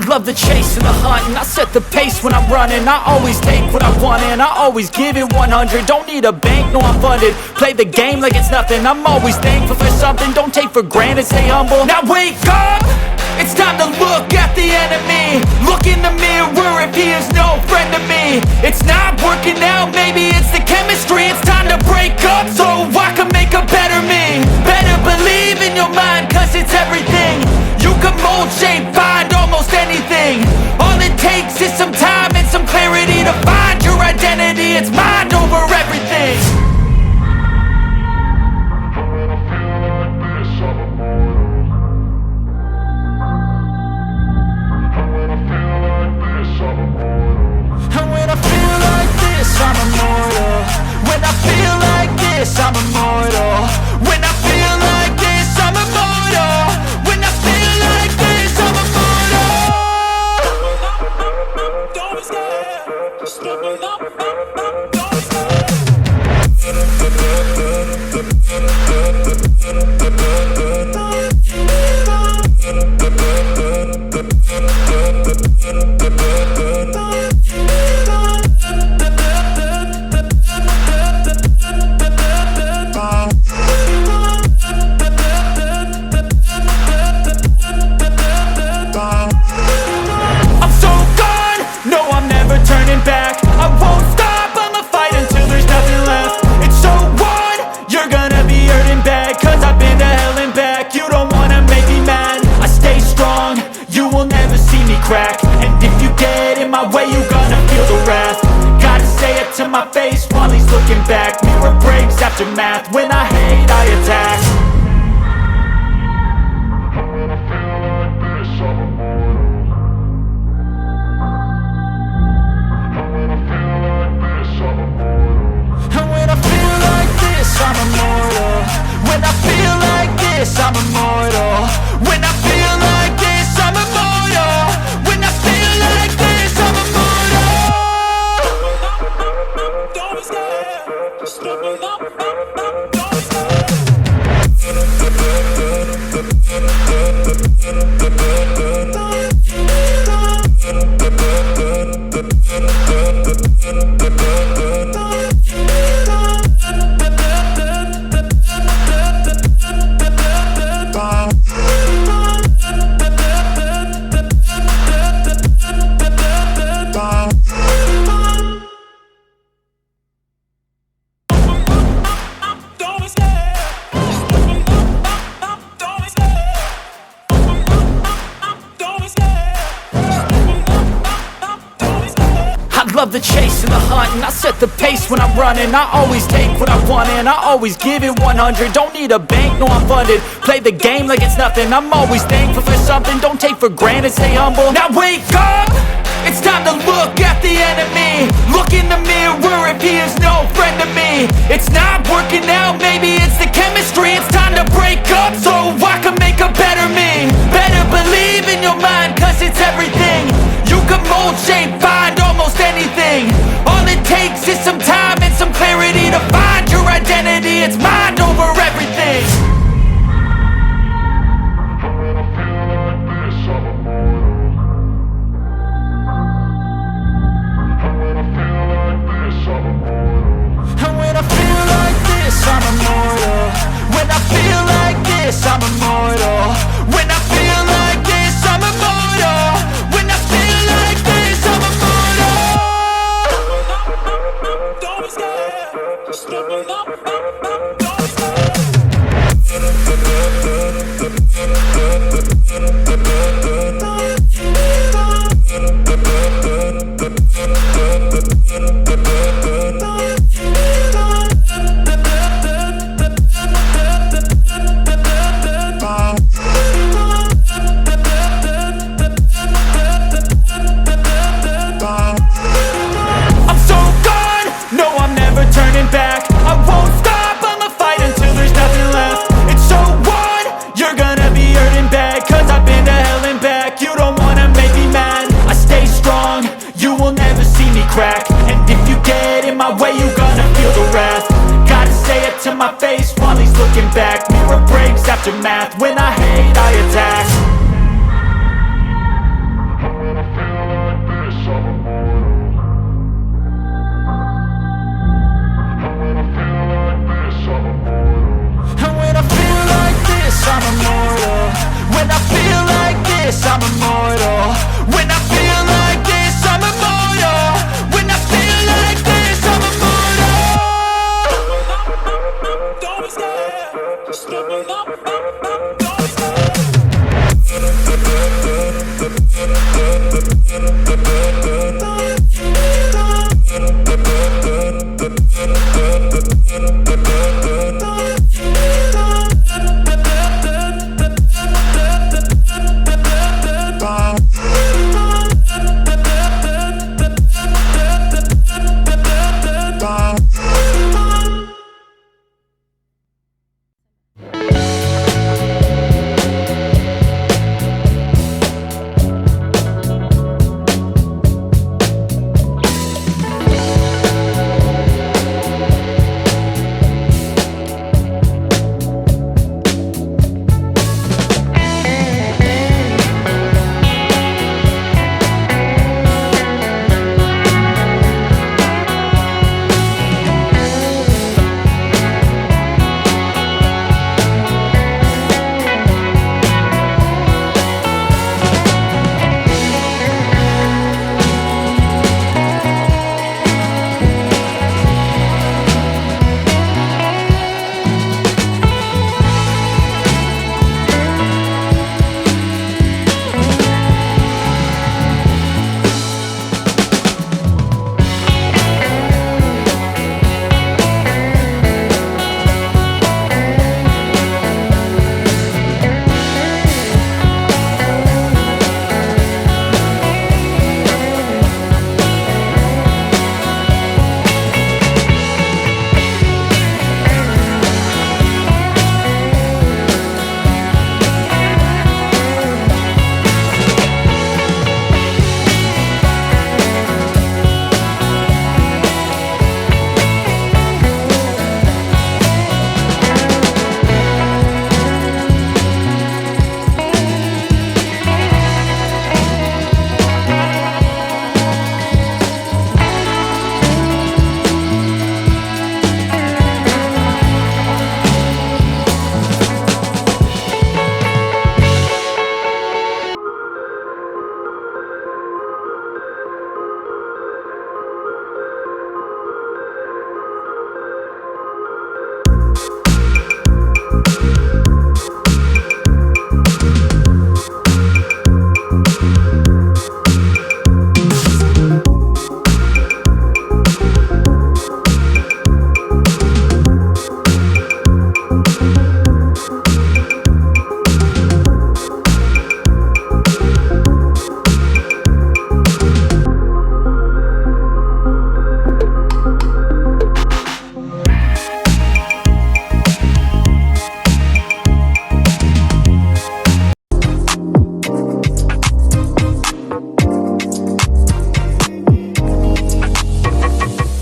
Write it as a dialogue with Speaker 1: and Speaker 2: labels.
Speaker 1: Love the chase and the hunt, and I set the pace when I'm running. I always take what I want and I always give it 100. Don't need a bank, no I'm funded. Play the game like it's nothing. I'm always thankful for something. Don't take for granted, stay humble. Now wake up! It's time to look at the enemy. Look in the mirror if he is no friend to me. It's not working out, maybe it's the chemistry. It's time to break up so I can make a better me. Better believe in your mind, cause it's everything. You can mold, shape, find almost anything. All it takes is some time and some clarity to find your identity. It's mind over everything. And when I feel like this, I'm immortal. When I feel like this, I'm immortal. When I feel like this, I'm immortal. When I feel like this, I'm immortal. Don't be scared. Just look up. Don't be scared. Crack. And if you get in my way, you gonna feel the wrath. Gotta say it to my face while he's looking back. Mirror breaks after math. When I hate, I attack. And when I feel like this, I'm immortal. And when I feel like this, I'm immortal. And when I feel like this, I'm immortal. When I feel like this, I'm immortal. When I feel like this, I'm immortal. When I feel like this, I'm immortal. Don't be scared. Just look up. Don't be scared. Love the chase and the hunt, and I set the pace when I'm running. I always take what I want and I always give it 100. Don't need a bank, no I'm funded. Play the game like it's nothing. I'm always thankful for something. Don't take for granted, stay humble. Now wake up! It's time to look at the enemy. Look in the mirror if he is no friend to me. It's not working out, maybe it's the chemistry. It's time to break up so I can make a better me. Better believe in your mind, cause it's everything. You can mold, shape, find almost anything. All it takes is some time and some clarity to find your identity. It's mind over everything. And when I feel like this, I'm immortal. When I feel like this, I'm immortal. When I feel like this, I'm immortal. When I feel like this, I'm immortal. Don't stop, stepping up, don't turning back. I won't stop, I'ma fight until there's nothing left. It's so on, you're gonna be hurting bad, cause I've been to hell and back. You don't wanna make me mad, I stay strong, you will never see me crack. And if you get in my way, you gonna feel the wrath. Gotta say it to my face while he's looking back. Mirror breaks after math, when I hate